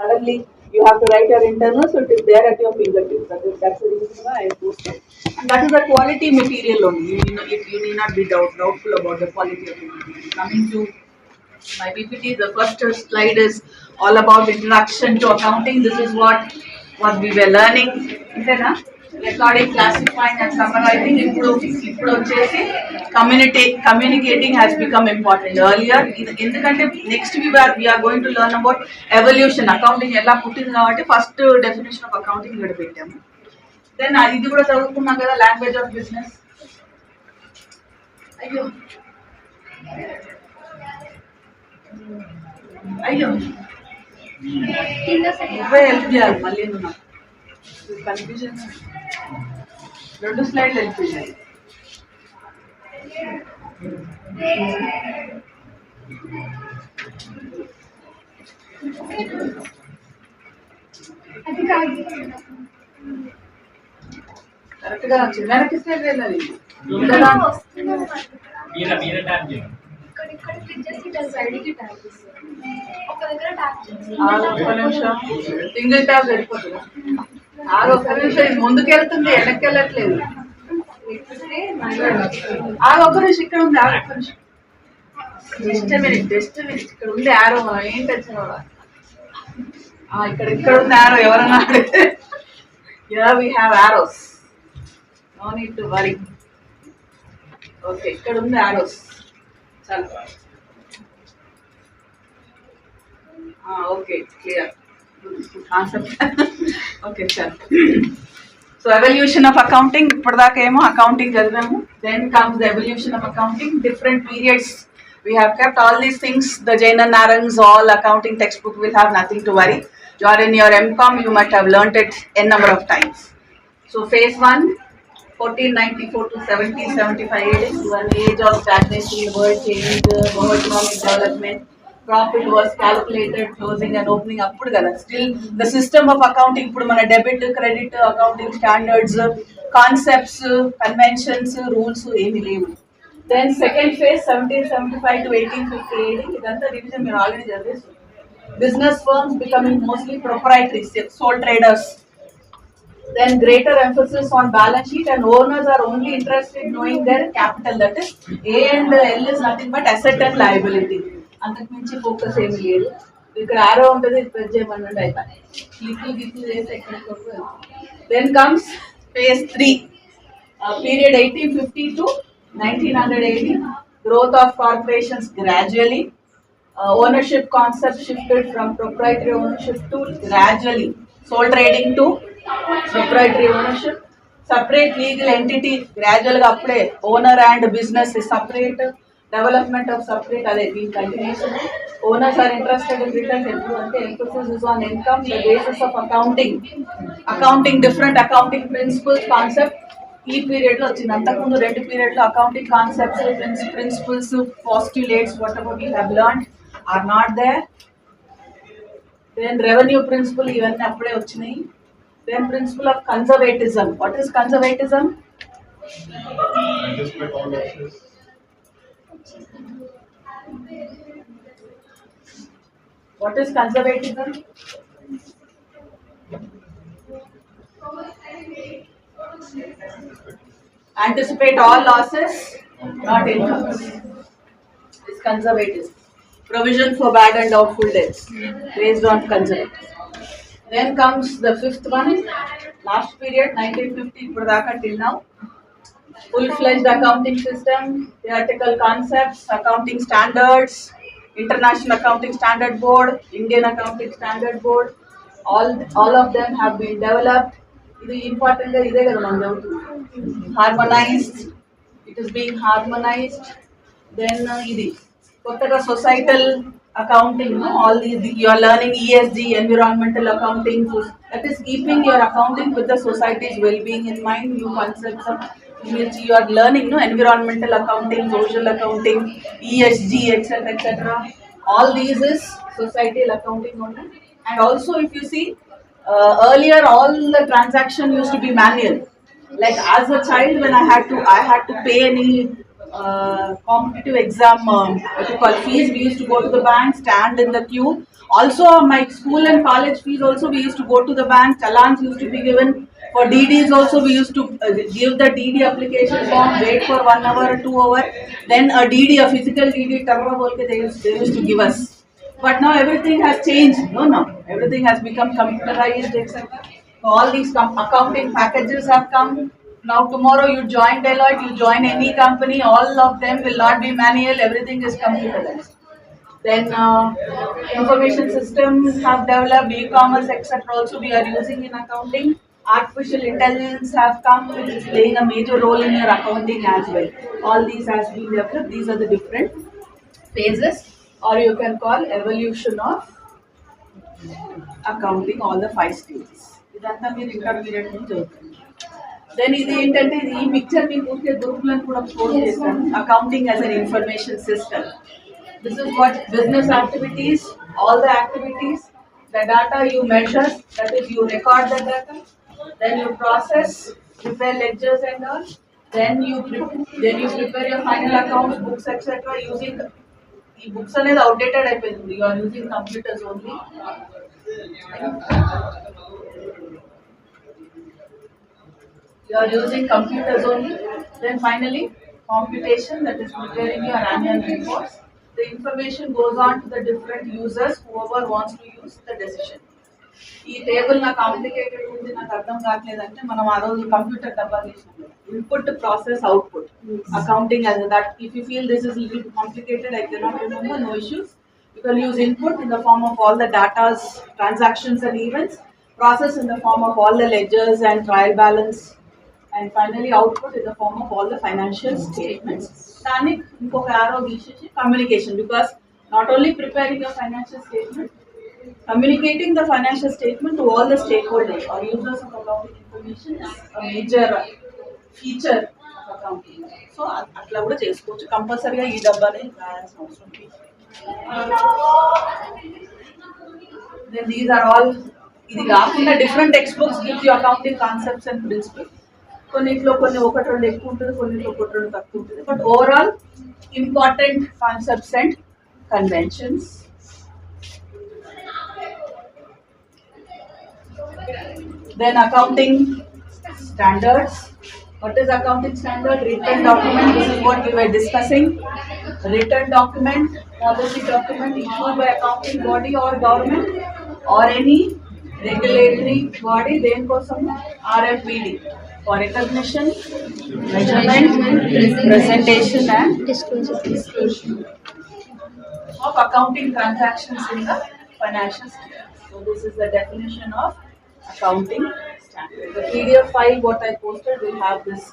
Suddenly you have to write your internal, so it is there at your fingertips. That's the reason why I posted. And that is the quality material only. You need not be doubtful about the quality of the material. Coming to my PPT, the first slide is all about introduction to accounting. This is what we were learning. Intena? Recording, classifying, and summarizing. ఇప్పుడు వచ్చేసి communicating has become important. Earlier, ఎందుకంటే next we are going to learn about evolution. Accounting ఎలా పుట్టింది కాబట్టి first definition of accounting ఇక్కడ పెట్టాము. Then ఇది కూడా చదువుకున్నాం కదా, లాంగ్వేజ్ ఆఫ్ బిజినెస్. అయ్యో అయ్యో నువ్వే హెల్ప్ చేయాలి మళ్ళీ. నువ్వు నాకు కన్ఫ్యూజన్, 2 స్లైడ్లు హెల్ప్ చేయాలి. కరెక్ట్ గా చిన్నకి స్లైడ్ వెళ్ళాలి. సింగిల్ ట్యాబ్ సరిపోతుంది. ఒక్క నిమిషం, ఇది ముందుకెళ్తుంది, వెనక్కి వెళ్ళట్లేదు. ఒక్క నిమిషం, ఇక్కడ ఉంది. ఒక్క నిమిషం, జస్ట్ మినిట్ ఇక్కడ ఉంది ఆరో. మనం ఏం తెచ్చిన ఇక్కడ ఉంది ఆరో. ఎవరన్నా అడిగితే here we have arrows, no need to worry. Okay, ఇక్కడ ఉంది arrows. చాలు. Okay, clear concept. ఓకే, చాలు. సో ఎవల్యూషన్ ఆఫ్ అకౌంటింగ్, ఇప్పటిదాకా ఏమో అకౌంటింగ్ చదివాము. Then comes the evolution of accounting. Different periods we have kept all these things. The Jaina Narang's all accounting textbook will have nothing to worry. You are in your MCom, you might have learnt it n number of times. So phase 1, 1494 to 1775 is one age of stagnation, world change, world economic development. Profit was calculated, closing and opening appudu kada. Still the system of accounting, ippudu mana debit, credit, accounting standards, concepts, conventions, rules emi levu. Then second phase 1775 to 1858, idantha revision meer already chadivesu. Business firms becoming mostly proprietary, sole traders. Then greater emphasis on balance sheet, and owners are only interested in knowing their capital. That is, A and L is nothing but asset and liability. అంతకు మించి focus ఏమి లేదు. ఇక్కడ ఆరో ఉంటుంది, press చేయమనండి అయిపోయి గిట్లు చేసి ఎక్కడికి. Then comes phase 3, period 1850 to 1980. Growth of corporations gradually. Ownership concept shifted from proprietary ownership to gradually sole trading to proprietary ownership. Separate legal entity gradual ga appude owner and business is separate. Development of separate ade in continuation. Owners are interested in returns. Emphasis is on income, the basis of accounting different accounting principles, concept ఈ period లో వచ్చింది. అంతకుముందు 2 period లో accounting concepts, principles, postulates, whatever we have learned are not there. Then revenue principle, ఇవన్నీ అప్పుడే వచ్చినాయి. దెన్ principle of conservatism. What is conservatism? What is conservatism? Anticipate all losses, not incomes. Is conservatism. Provision for bad and doubtful debts based on conservatism. Then comes the 5th one, last period 1950 pradaka till now. Full-fledged accounting system, theoretical concepts, accounting standards, International Accounting Standard Board, Indian Accounting Standard Board, all of them have been developed. ఇది important గా ఇదే కదా మనం చదువుతుంది. Harmonised, it is being harmonised. Then ఇది కొత్తగా societal accounting, no? All these you are learning ESG, environmental accounting. That is keeping your accounting with the society's well-being in mind. New concepts which you are learning, no? Environmental accounting, social accounting, ESG, etc. All these is societal accounting only. And also, if you see, earlier all the transaction used to be manual. Like as a child, when I had to pay any competitive exam, what you call fees, we used to go to the bank, stand in the queue. Also, my school and college fees also we used to go to the bank. Challans used to be given. For DDs also we used to give the DD application form, wait for 1 hour or 2 hour. Then a DD, a physical DD, they used to give us. But now everything has changed. No. Everything has become computerized, etc. All these accounting packages have come. Now tomorrow you join Deloitte, you join any company, all of them will not be manual, everything is computerized. Then information systems have developed, e-commerce, etc. Also we are using in accounting. Artificial intelligence have come, which is playing a major role in your accounting as well. All these has been developed. These are the different phases, or you can call evolution of accounting, all the 5 stages. ఇదంతా మీరు intermediate నుంచి చదువుతుంది. Then ఇది ఏంటంటే ఈ picture మీకు ఊరికే దొరుకులని కూడా పోస్ట్ చేస్తాను. Accounting as an information system. This is what business activities, all the activities, the data you measure, that is you record the data, then you process, prepare ledgers and all, then you prepare your final accounts, books, etc. using ఈ books అనేది outdated అయిపోయింది. You are using computers only. You are using computers only. Then finally, computation, that is preparing your annual reports. The information goes on to the different users, whoever wants to use the decision. ఈ table నాకు complicated ఉంది, నాకు అర్థం కావట్లేదంటే మనం ఆ రోజు computer డబ్బా చేసినాం. Input, process, output. Accounting as that. If you feel this is a little complicated, I cannot remember, no issues. You can use input in the form of all the data's transactions and events, process in the form of all the ledgers and trial balance, and finally output in the form of all the financial statements. Danik inkoka arrow gishesi communication, because not only preparing a financial statement, communicating the financial statement to all the stakeholders or users of accounting information is a major feature of accounting. So atla kuda chesukochu, compulsory ga ee dabbane rayaల్సిన అవసరం లేదు. Then these are all, ఇది కాకుండా different text books give you accounting concepts and principles. కొన్నిట్లో కొన్ని 1-2 ఎక్కువ ఉంటుంది, కొన్నిట్లో 1-2 తక్కువ ఉంటుంది. But overall important concepts and conventions. Then accounting standards. What is accounting standard? Written document. This is what we were discussing. Written document, policy document issued by accounting body or government or any regulatory body. Then kosam RFPD for recognition, measurement, presentation and disclosure of accounting transactions in the financial statements. So this is the definition of accounting standard. The PDF file what I posted will have this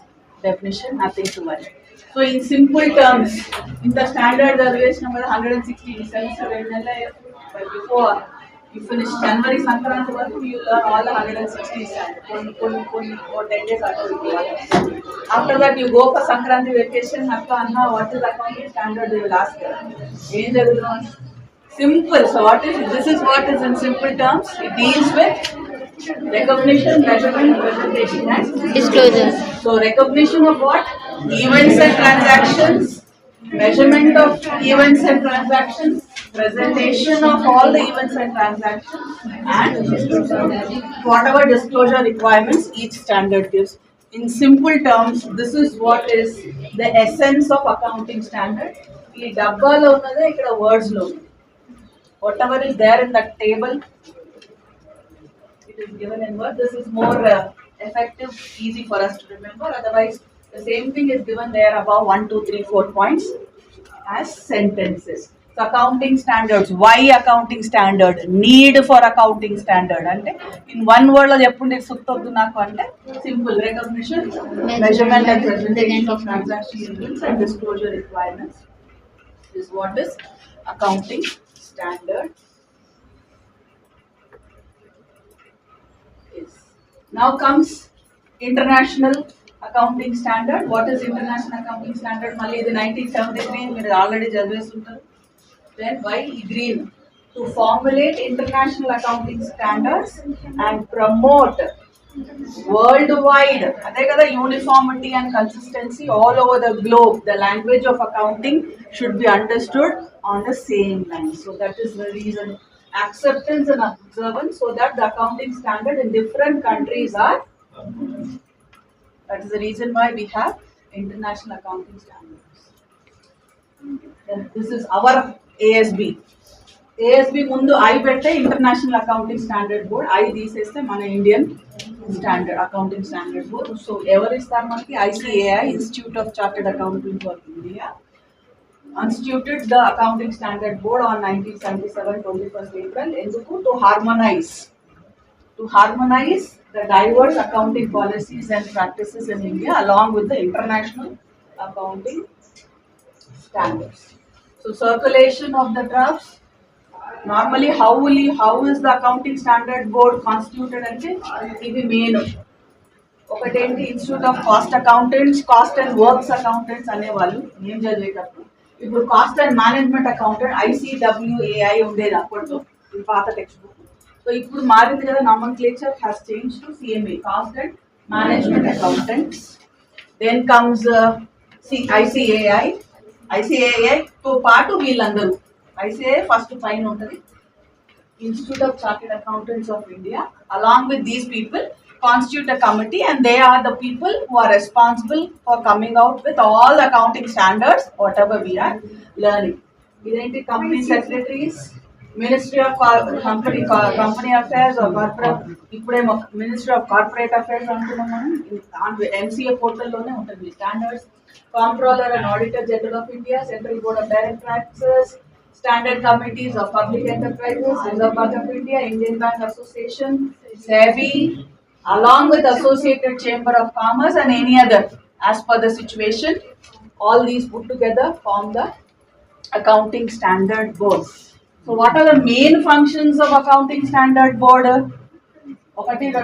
definition, nothing to worry. So in simple terms, in the standard derivation number 116 semester by before you finish January Sankranti varaku you learn all the 160 standard. For 10 days after that you go for Sankranti vacation. Akka anna what is accounting standard, they will ask you. Simple. So what is this is what is in simple terms. It deals with recognition, measurement, presentation and disclosure. So recognition of what? Events and transactions, measurement of events and transactions, presentation of all the events and transactions, and whatever disclosure requirements each standard gives. In simple terms, this is what is the essence of accounting standard. Ee dabbalo unnade ikkada words lo. Whatever is there in that table, it is given in word. This is more effective, easy for us to remember. Otherwise, the same thing is given there above 1, 2, 3, 4 points as sentences. So accounting standards. Why accounting standard? Need for accounting standard. Ante in one word lo cheppunde suttoddu naaku ante simple: recognition, measurement and presentation of transaction events and disclosure requirements is what is accounting standard. Now comes international accounting standard. What is international accounting standard? Malli idi 1973 మీరు already చదివేస్తుంటారు. Then why agreed to formulate international accounting standards and promote worldwide. అదే కదా uniformity and consistency all over the globe. The language of accounting should be understood on the same line. So that is the reason acceptance and observance so that the accounting standard in different countries are. That is the reason why we have international accounting standards. This is our ASB. ASB ముందు I పెట్టే international accounting standard board I తీసేస్తే మన Indian standard accounting standard board. So ఎవరు ఇస్తారు మనకి? ICAI, institute of chartered accountants of India, instituted the accounting standard board on 1977 21st April. ఎందుకు? To harmonize the diverse accounting policies and practices in India along with the international accounting standards. So circulation of the drafts. Normally, how is the accounting standard board constituted? అంటే ఇవి main. ఒకటేంటి, institute of cost accountants, cost and works accountants అనేవాళ్ళు ఏం చదివేటప్పుడు. ఇప్పుడు cost and management accountant ICWAI ఉండేది అప్పట్లో, ఈ పాత టెక్స్ట్ బుక్. సో ఇప్పుడు మారింది కదా, nomenclature has change to CMA, cost and management accountants. Then comes ICAI తో పాటు వీళ్ళందరూ, ICAI ఫస్ట్ పైన ఉంటుంది, Institute of Chartered Accountants of India. Along with these people constitute a committee, and they are the people who are responsible for coming out with all the accounting standards whatever we are learning. Identi company secretaries, Ministry of Company Affairs or Corporate, ippudemo Ministry of Corporate Affairs antunnam manam, MCA portal lone untadi standards. Comptroller and Auditor General of India, Central Board of Direct Taxes, Standard Committees of Public Enterprises, Reserve Bank of India, Indian Bank Association, SEBI, along with Associated Chamber of Commerce and any other as per the situation. All these put together form the Accounting Standard Board. So what are the main functions of Accounting Standard Board? 1, 2, 3, 4,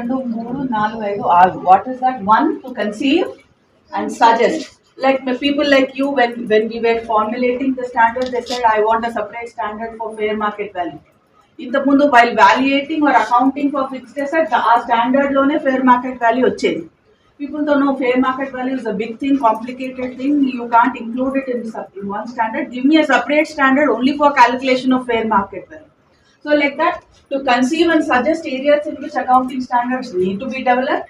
5, 6. What is that? 1, to conceive and suggest. Like people like you, when we were formulating the standards, they said, I want a separate standard for fair market value. ఇంతకుముందు while valuating or accounting for fixed asset, ఆ standard లోనే fair market value వచ్చేది. People don't know fair market value is a big thing, complicated thing. You can't include it in one standard. Give me a separate standard only for calculation of fair market value. So like that, to conceive and suggest areas in which accounting standards need to be developed,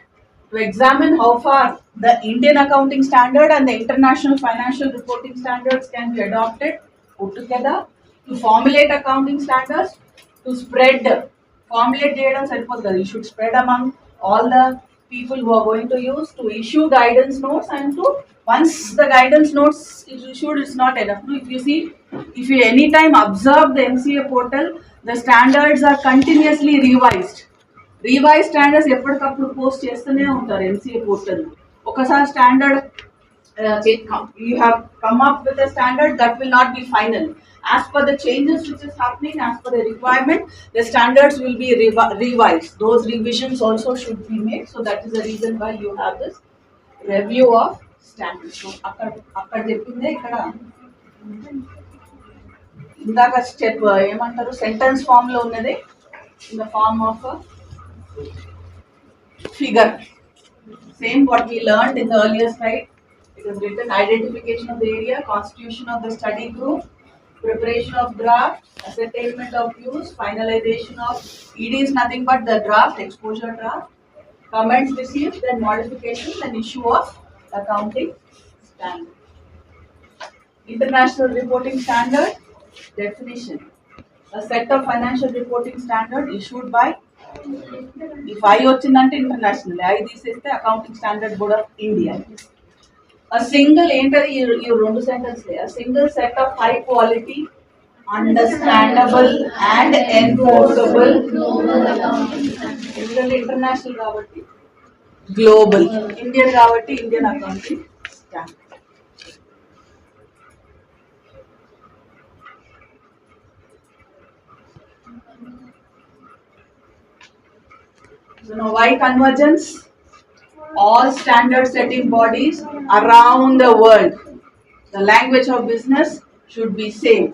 to examine how far the Indian accounting standard and the international financial reporting standards can be adopted, put together, to formulate accounting standards, to formulate data, you should spread among all the people who are going to use, to issue guidance notes, and to, once the guidance notes is issued, it's not enough. If you anytime observe the MCA portal, the standards are continuously revised. Revise standards ఎప్పటికప్పుడు post చేస్తూనే ఉంటారు MCA portal. ఒకసారి standard you have come up with a standard, that will not be final. As per the changes which is happening, as per the requirement, the standards will be revised. Those revisions also should be made. So that is the reason why you have this review of standards. So అక్కడ చెప్పిందే ఇక్కడ ఇందాక step ఏమంటారు, sentence form లో ఉన్నది, in the form of a figure. Same what we learned in the earlier slide. It is written identification of the area, constitution of the study group, preparation of draft, ascertainment of use, finalization of ED is nothing but the draft, exposure draft, comments received, then modifications and issue of accounting standard. International reporting standard definition. A set of financial reporting standard issued by, if I వచ్చిందంటే international, I తీసేస్తే accounting standard board of India. A single ఏంటది, ఈ 2 సెంటెన్స్లే, a single set of high quality, understandable and enforceable, ఎందుకంటే international కాబట్టి global, Indian కాబట్టి Indian accounting standard. So now why convergence? All standard setting bodies around the world, the language of business should be same.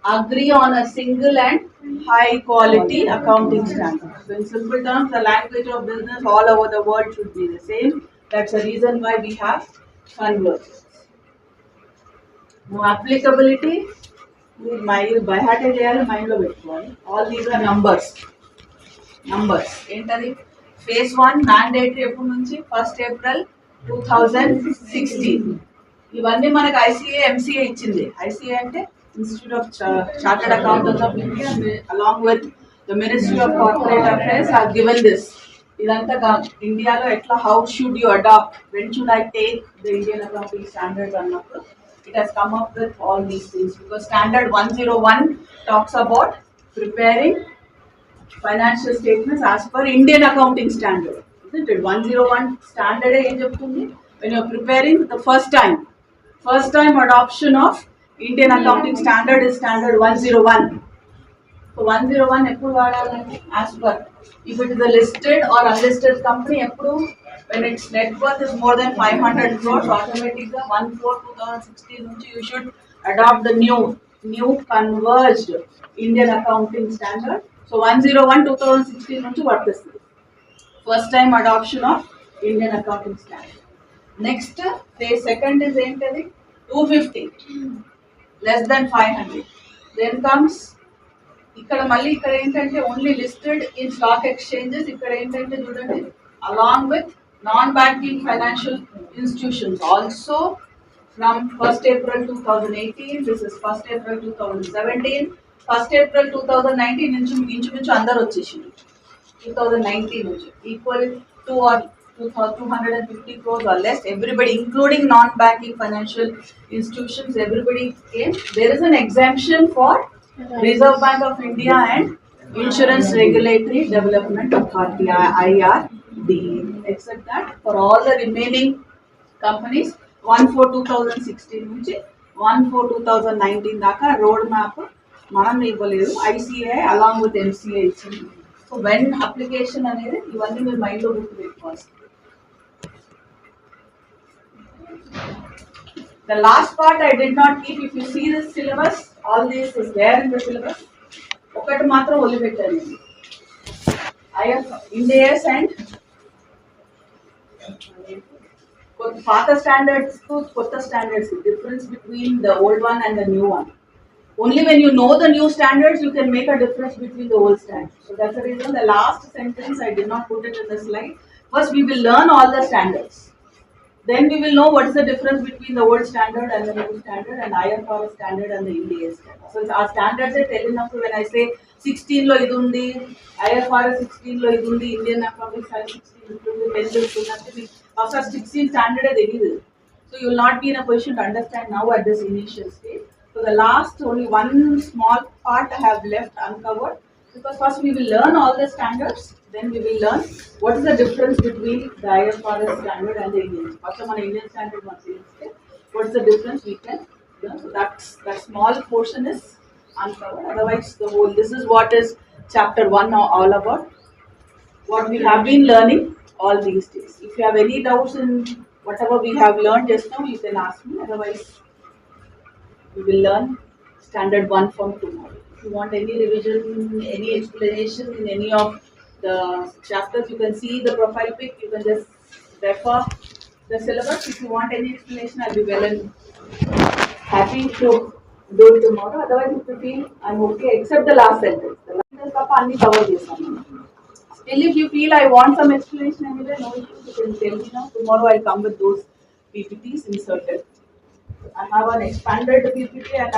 agree on a single and high quality accounting standard. So in simple terms, the language of business all over the world should be the same. That's the reason why we have convergence. Now applicability, by heart mind lo పెట్టుకోవాలి. All these are numbers. ఏంటది phase 1 mandatory ఎప్పటి నుంచి 1st April 2016. ఇవన్నీ మనకు ICA MCA ఇచ్చింది. ICA అంటే institute of chartered accountants of India along with the ministry of corporate affairs are given this. ఇదంతా ఇండియాలో ఎట్లా how should you adopt, when should I take the Indian accounting standards అన్నప్పుడు it has come up with all these things because standard 101 talks about preparing financial statements as per Indian accounting standard, isn't it? 101 standard em cheptundi when you are preparing the first time adoption of Indian accounting standard is standard 101. So 101 eppudu vaadalante as per if it is a listed or unlisted company eppudu when its net worth is more than 500 crores automatically 1/4/2016 nunchi you should adopt the new converged Indian accounting standard. So 101 2016 nunchi vartistadi first time adoption of Indian accounting standard. Next phase second is entadi 250 less than 500. Then comes ఇక్కడ మళ్ళీ ఇక్కడ ఏంటంటే only listed in stock exchanges. ఇక్కడ ఏంటంటే చూడండి along with non banking financial institutions also from 1st April 2018. This is 1st April 2017. 1st April 2019 నుంచి ఇంచుమించు అందరు వచ్చేసింది 2019 నుంచి equal to or 250 crores or less. Everybody including non-banking financial institutions, everybody came. There is an exemption for Reserve Bank of India and Insurance Regulatory Development Authority IRD. Except that for all the remaining companies 1/4/2016 నుంచి 1/4/2019 దాకా road map మనం ఇవ్వలేదు. ICI along with MCI ఇచ్చింది. So when application అనేది ఇవన్నీ మీరు మైండ్లో గుర్తు పెట్టుకోవాల్సింది. The last part I did not keep. If you see this syllabus, all this is there in the syllabus. ఒకటి మాత్రం వదిలిపెట్టాను నేను. ఇండియాస్ అండ్ పాత స్టాండర్డ్స్ కు కొత్త standards difference between the old one and the new one. Only when you know the new standards, you can make a difference between the old standards. So that's the reason the last sentence I did not put it in the slide. First, we will learn all the standards. Then we will know what is the difference between the old standard and the new standard and IFRS standard and the India standard. So our standards are telling enough when I say 16 lo idu undi, IFRS 16 lo idu undi, Indian accounting standard 16 undi, 10 lo idu undi. After 16 standard is తెలియదు. So you will not be in a position to understand now at this initial stage. So the last only one small part I have left uncovered because first we will learn all the standards. Then we will learn what is the difference between the IFRS standard and the Indian. First, on Indian standard, what is the difference we can learn. So that small portion is uncovered. Otherwise, the whole this is what is chapter 1 all about. What we have been learning all these days. If you have any doubts in whatever we have learned just now, you can ask me. Otherwise, we will learn standard 1 from tomorrow. If you want any revision, any explanation in any of the chapters, you can see the profile pic. You can just refer the syllabus. If you want any explanation, I'll be well and happy to do it tomorrow. Otherwise, if you feel I'm okay, except the last sentence. The last sentence ka pani cover chesam. Still, if you feel I want some explanation anyway, no issues. You can tell me now. Tomorrow I'll come with those PPTs inserted. I have an expanded PPT and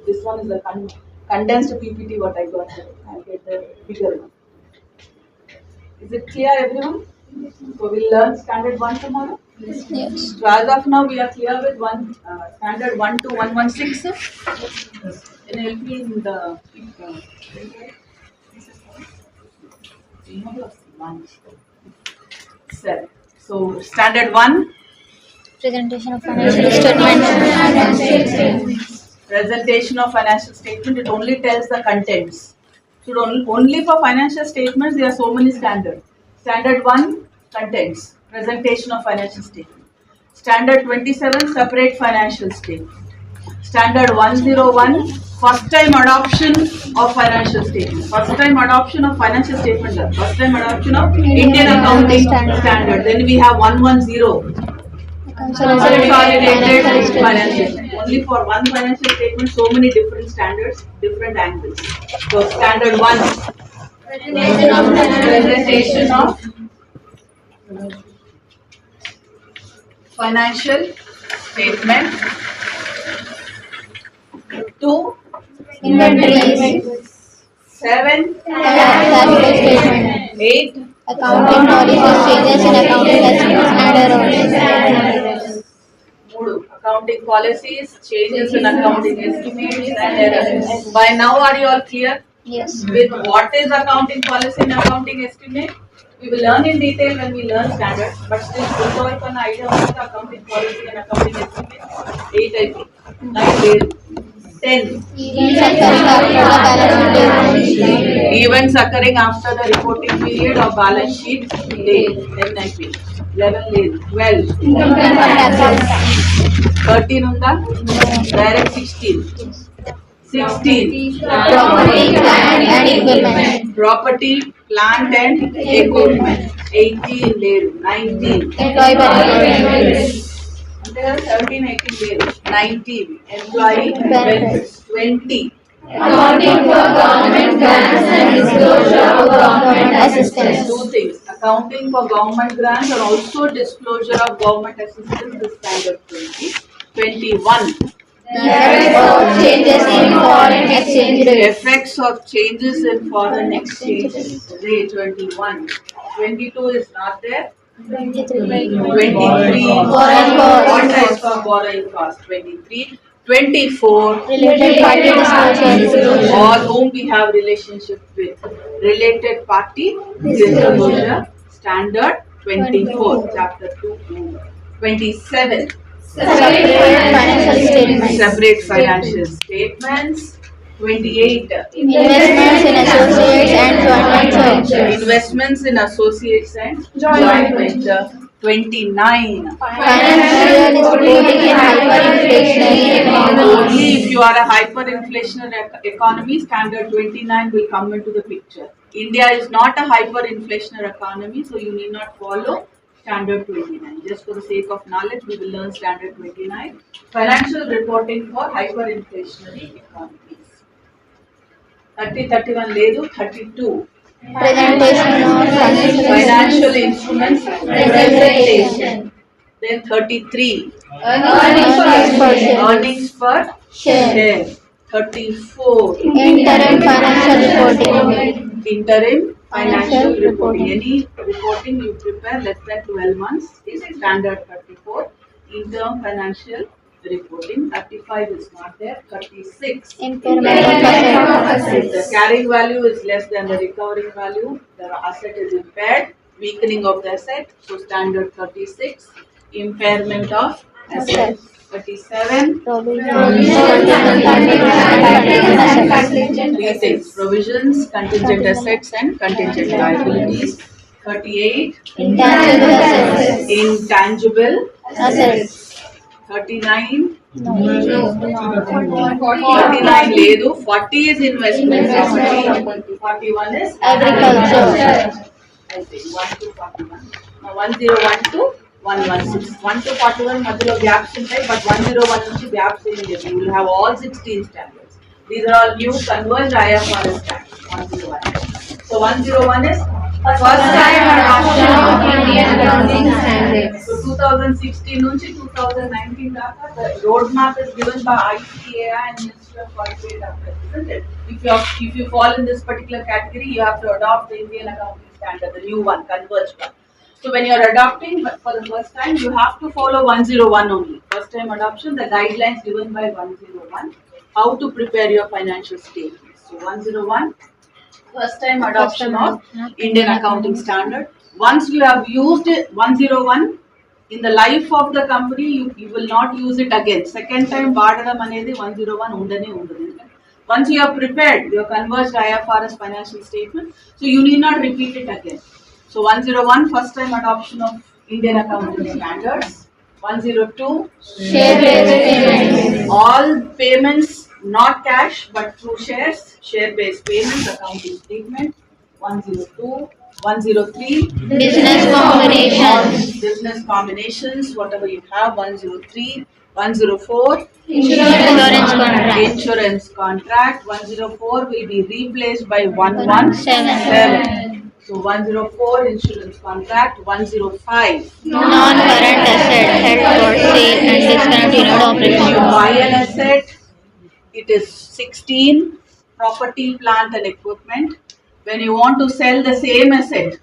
this one is a condensed PPT what I got. I'll get the bigger one. Is it clear, everyone? So we'll learn standard 1 tomorrow? Yes. So as of now, we are clear with standard 1 to 116. Can you help me in the... So standard 1. Presentation of financial statement. Presentation of financial statement. It only tells the contents. So only for financial statements, there are so many standards. Standard 1, contents, presentation of financial statement. Standard 27, separate financial statement. Standard 101, first time adoption of financial statement. First time adoption of financial statement. First time adoption of Indian accounting standard. Then we have 110. Consolidated financial. Only for one financial statement, so many different standards, different angles. So standard 1, presentation of financial statement. 2, Inventories. 7, Cash flow statement. 8, Accounting policies, changes in accounting estimates and errors. 3, accounting policies, changes in accounting estimates and errors. By now, are you all clear Yes. with what is accounting policy and accounting estimate? We will learn in detail when we learn standards, but still, historical idea of the accounting policy and accounting estimate. 8 I think. 9 10. Events occurring after the balance sheet date. Events occurring after the reporting period or balance sheet date. 10 I think. 11 లేదు. 12. Income taxes. 13 ఉందా? Direct 16. 16. Property, plant and equipment. Property, plant and equipment. 18 లేదు. 19. Employee benefits. 17, 18 లేదు. 19. Employee benefits. 20. Accounting for government grants and disclosure of government assistance. Two things. Accounting for government grants and also disclosure of government assistance is standard 20. 21. Effects of changes in foreign exchange rates. Effects of changes in foreign exchange rate 21. 22 is not there. 23. 23. Borrowing cost. What types of borrowing cost? 23. 24. Related party disclosure. All whom we have relationship with. Related party disclosure standard 24. Chapter 2. 27. Separate financial statements. Separate financial statements. 28. Investments in associates and joint ventures. Investments in associates and joint venture. 29. Financial reporting in hyperinflationary economies. Only if you are a hyperinflationary economy, standard 29 will come into the picture. India is not a hyperinflationary economy, so you need not follow standard 29. Just for the sake of knowledge, we will learn standard 29. Financial reporting for hyperinflationary economies. 30, 31 లేదు. 32. Presentation of Financial instruments presentation. Then 33. earnings per share. Earnings per share. 34. Interim financial reporting. Interim financial reporting. Any reporting you prepare less than 12 months is standard 34. Interim financial reporting. 35 is not there. 36. Impairment of assets. The carrying value is less than the recovering value. The asset is impaired. Weakening of the asset. So standard 36. Impairment of assets. 37. Three things: provisions, contingent assets, and contingent liabilities. 38. Intangible assets. Intangible Assets. 39. No. 49 లేదు. 40 is investment property. 41 is Agriculture. I think 1 to 41. Now 101 to 116. 1 to 41 మధ్యలో gaps ఉంటాయి, but 101 నుంచి gaps ఏమి లేదు. You will have all 16 standards. These are all new converged IFRS standards. 101. So 101 is first time adoption of Indian accounting standards. So 2016 నుంచి 2019 దాకా the roadmap is given by ICAI and Ministry of Corporate Affairs, isn't it? If you fall in this particular category, you have to adopt the Indian accounting standard, the new one, converged one. So when you are adopting for the first time, you have to follow 101 only. First time adoption, the guidelines given by 101, how to prepare your financial statements. So 101, first time adoption of Indian accounting standard. Once you have used it, 101, in the life of the company, you will not use it again. Second time వాడడం అనేది 101 ఉండనే ఉండదు. Once you have prepared your converged IFRS financial statement, so you need not repeat it again. So 101, first time adoption of Indian accounting standards. 102. Share-based payments. All payments not cash but through shares. Share-based payments. Accounting statement. 102. 103. Business combinations. Business combinations. Whatever you have. 103. 104. Insurance contract. Insurance contract. 104 will be replaced by 117. So 104 insurance contract. 105. Non-current asset held for sale and discontinued You operations. buy an asset, it is 16 property, plant and equipment. When you want to sell the same asset,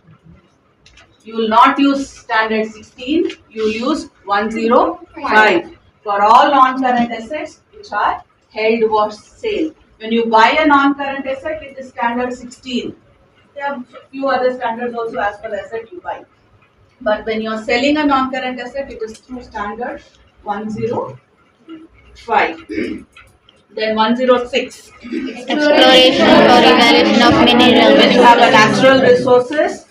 you will not use standard 16, you will use 105 for all non-current assets which are held for sale. When you buy a non-current asset, it is standard 16. There are few other standards also as per asset you buy. But when you are selling a non-current asset, it is through standard 105. Then 106. Exploration for evaluation of When you minerals. have a natural resources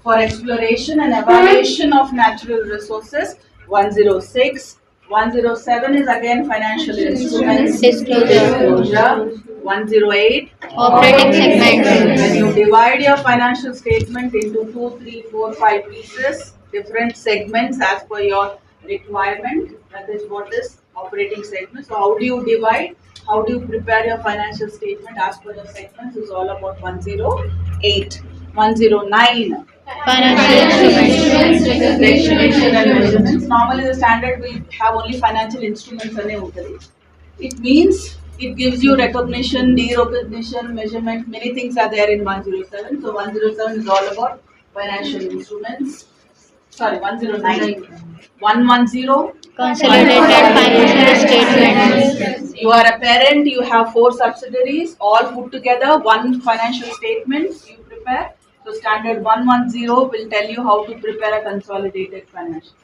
for exploration and evaluation of natural resources. 106. 107 is again financial instruments. Disclosure. 108. Operating segments. When you divide your financial statement into 2, 3, 4, 5 pieces, different segments as per your requirement, that is what is operating segment. So how do you divide? How do you prepare your financial statement as per your segments is all about 108. 109. Financial instruments. Recognition and measurements. Normally the standard will have only financial instruments ane untadi. It means it gives you recognition, de-recognition, measurement, many things are there in 107. So 107 is all about financial instruments. Sorry, 109. 110. Consolidated financial statements. You are a parent, you have 4 subsidiaries, all put together, one financial statement you prepare. So standard 110 will tell you how to prepare a consolidated financial.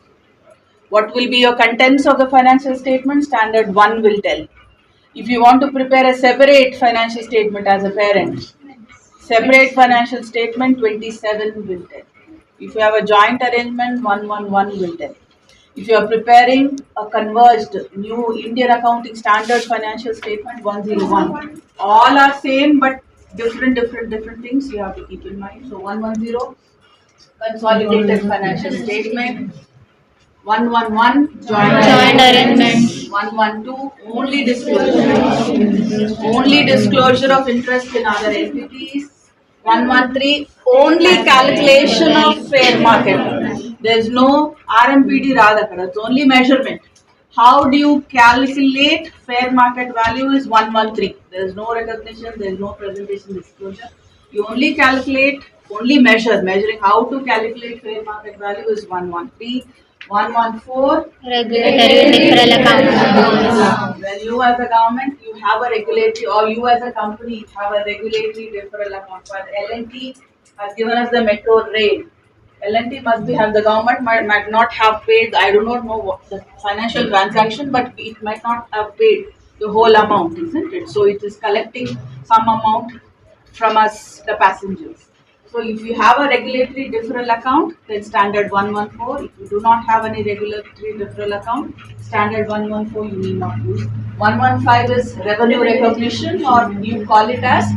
What will be your contents of the financial statement? Standard 1 will tell. If you want to prepare a separate financial statement as a parent, separate financial statement 27 will tell. If you have a joint arrangement, 111 will tell. If you are preparing a converged new Indian accounting standard financial statement, 101. All are same but different things you have to keep in mind. So 110 consolidated financial statement. 111 Joint arrangements. 112 only disclosure of interest in other entities. 113 only calculation of fair market. There is no RMPD radha, it's only measurement. How do you calculate fair market value is 113. There is no recognition, there is no presentation disclosure. You only calculate, only measuring how to calculate fair market value is 113. 114. Regulatory deferral account. When you as a government, you have a regulatory, or you as a company have a regulatory deferral account. But L&T has given us the metro rail. L&T must be have the government might not have paid. I do not know what the financial transaction, but it might not have paid the whole amount, isn't it? So it is collecting some amount from us, the passengers. So if you have a regulatory deferral account, then standard 114. If you do not have any regulatory deferral account, standard 114 you need not use. 115 is revenue recognition, or you call it as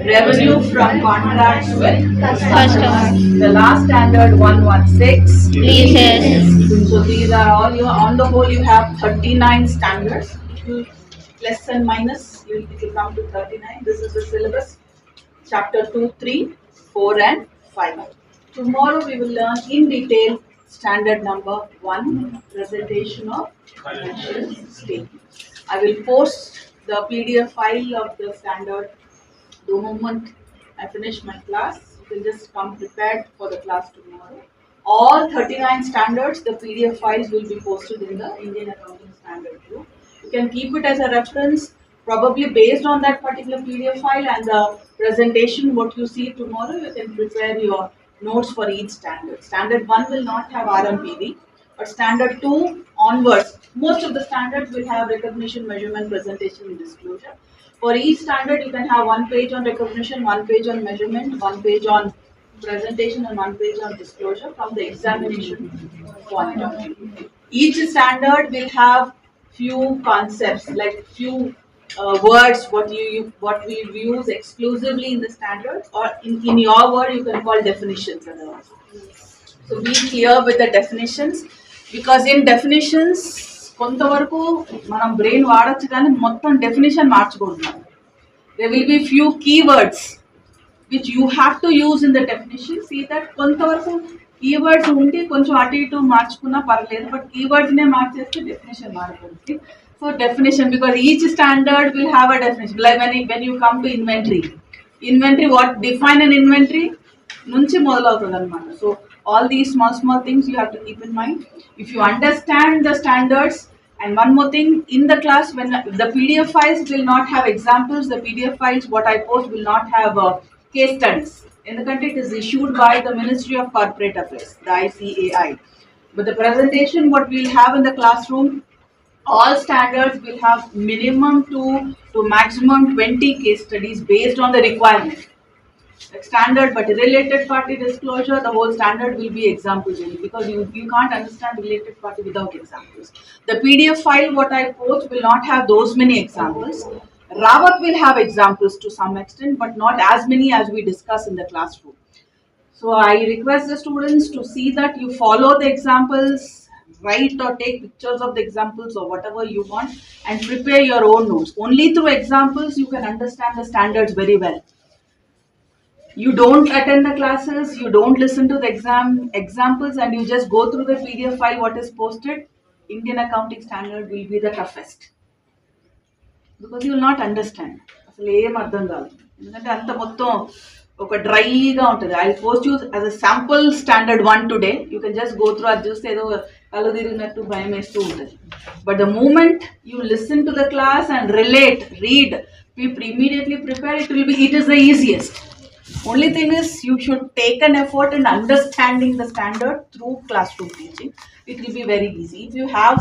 revenue from contracts with customers. The last standard 116. Leases. So these are all your, on the whole you have 39 standards. Plus and minus, it will come to 39. This is the syllabus. Chapter 2, 3, 4 and 5. Tomorrow we will learn in detail standard number 1, presentation of financial statement. I will post the PDF file of the standard the moment I finish my class. You can just come prepared for the class tomorrow. All 39 standards, the PDF files will be posted in the Indian Accounting Standard group. You can keep it as a reference, probably based on that particular PDF file and the presentation what you see tomorrow, you can prepare your notes for each standard. Standard 1 will not have RMPD, but standard 2 onwards, most of the standards will have recognition, measurement, presentation and disclosure. For each standard, you can have 1 page on recognition, 1 page on measurement, 1 page on presentation and 1 page on disclosure from the examination point of view. Each standard will have few concepts, like few words what what we use exclusively in the standard, or in your word you can call definitions otherwise. So be clear with the definitions, because in definitions కొంతవరకు మనం brain వాడచ్చు కానీ మొత్తం definition మార్చకూడదు. There will be few keywords which you have to use in the definition. See that కొంతవరకు keywords ఉంటే కొంచెం అటు ఇటు మార్చుకున్నా పర్లేదు, బట్ keywords నే మార్చేస్తే definition మారిపోతుంది. So definition, because each standard will have a definition. Like when you come to inventory, what define an inventory నుంచి మొదలవుతుంది అనమాట. So all these small things you have to keep in mind. If you understand the standards, and one more thing, in the class when the PDF files will not have examples, the PDF files what I post will not have case studies. ఎందుకంటే it is issued by the Ministry of Corporate Affairs, the ICAI. But the presentation what we'll have in the classroom, all standards will have minimum to maximum 20 case studies based on the requirement. Like standard but related party disclosure, the whole standard will be examples only, because you can't understand related party without examples. The PDF file what I post will not have those many examples. Rawat will have examples to some extent, but not as many as we discuss in the classroom. So I request the students to see that you follow the examples, write or take pictures of the examples or whatever you want, and prepare your own notes. Only through examples you can understand the standards very well. You don't attend the classes, you don't listen to the examples, and you just go through the PDF file what is posted, Indian accounting standard will be the toughest, because you will not understand. అసలు ఏం అర్థం కాదు, ఎందుకంటే అంత మొత్తం ఒక డ్రైగా ఉంటుంది. I post you as a sample standard 1 today, you can just go through, అది చూస్తే ఏదో కళ్ళు తిరిగినట్టు భయం వేస్తూ ఉంటుంది. But the moment you listen to the class and relate, read, immediately prepare, it is the easiest. Only thing is you should take an effort in understanding the standard through classroom teaching. It will be very easy. If you have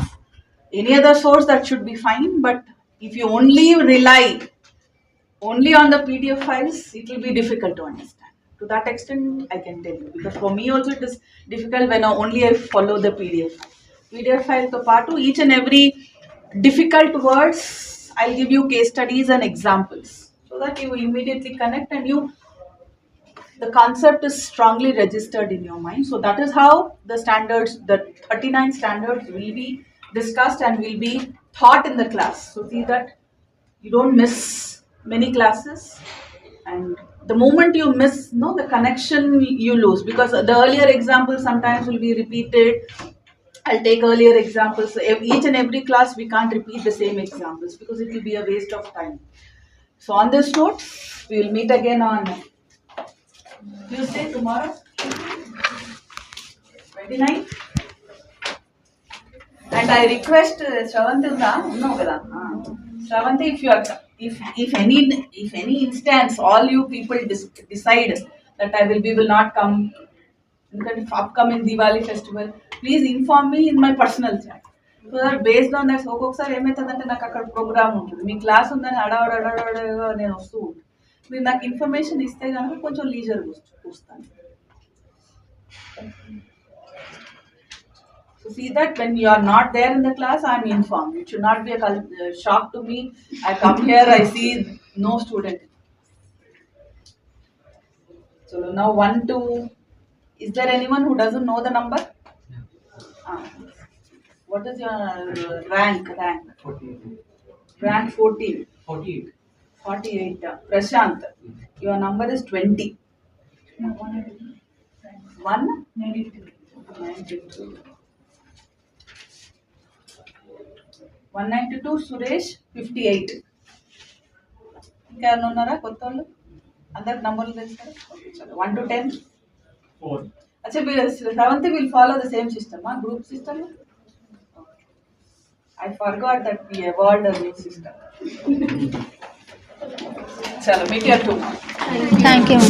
any other source, that should be fine. But if you only rely only on the PDF files, it will be difficult to understand. To that extent, I can tell you, because for me also it is difficult when only I follow the PDF file. PDF file to part to each and every difficult words, I'll give you case studies and examples, so that you immediately connect and the concept is strongly registered in your mind. So that is how the standards, the 39 standards will be discussed and will be taught in the class. So see that you don't miss many classes, and the moment you miss, the connection you lose, because the earlier examples sometimes will be repeated. I'll take earlier examples. So each and every class we can't repeat the same examples, because it will be a waste of time. So on this note, we will meet again on Tuesday, tomorrow, 29. And I request Shravanti, Shravanti, if any instance all you people decide that we will not come in the upcoming Diwali festival, please inform me in my personal chat. So that based on that, ఒక్కొక్కసారి ఏమవుతుందంటే నాకు అక్కడ programme ఉంటుంది, మీ class ఉందని అడవడగా నేను వస్తూ ఉంటాను. మీరు నాకు ఇన్ఫర్మేషన్ ఇస్తే కనుక కొంచెం లీజర్ చూస్తాను. So see that when you are not there in the class, I am informed. It should not be a shock to me. I come here, I see no student. So now 1 2. Is there anyone who doesn't know the number? What is your rank? 48. Rank 14. 48. 48. Prashant, your number is 20. 192. 192. Suresh 58. ఇంకా ఎవరైనా ఉన్నారా కొత్త వాళ్ళు? అందరికి నంబర్లు తెలుసు కదా? 1 to 10. 4. అచ్చా, మీరు Shravanti will follow the same system, group system. I forgot that we evolved a new system. Chalo, meet you at 2. Thank you.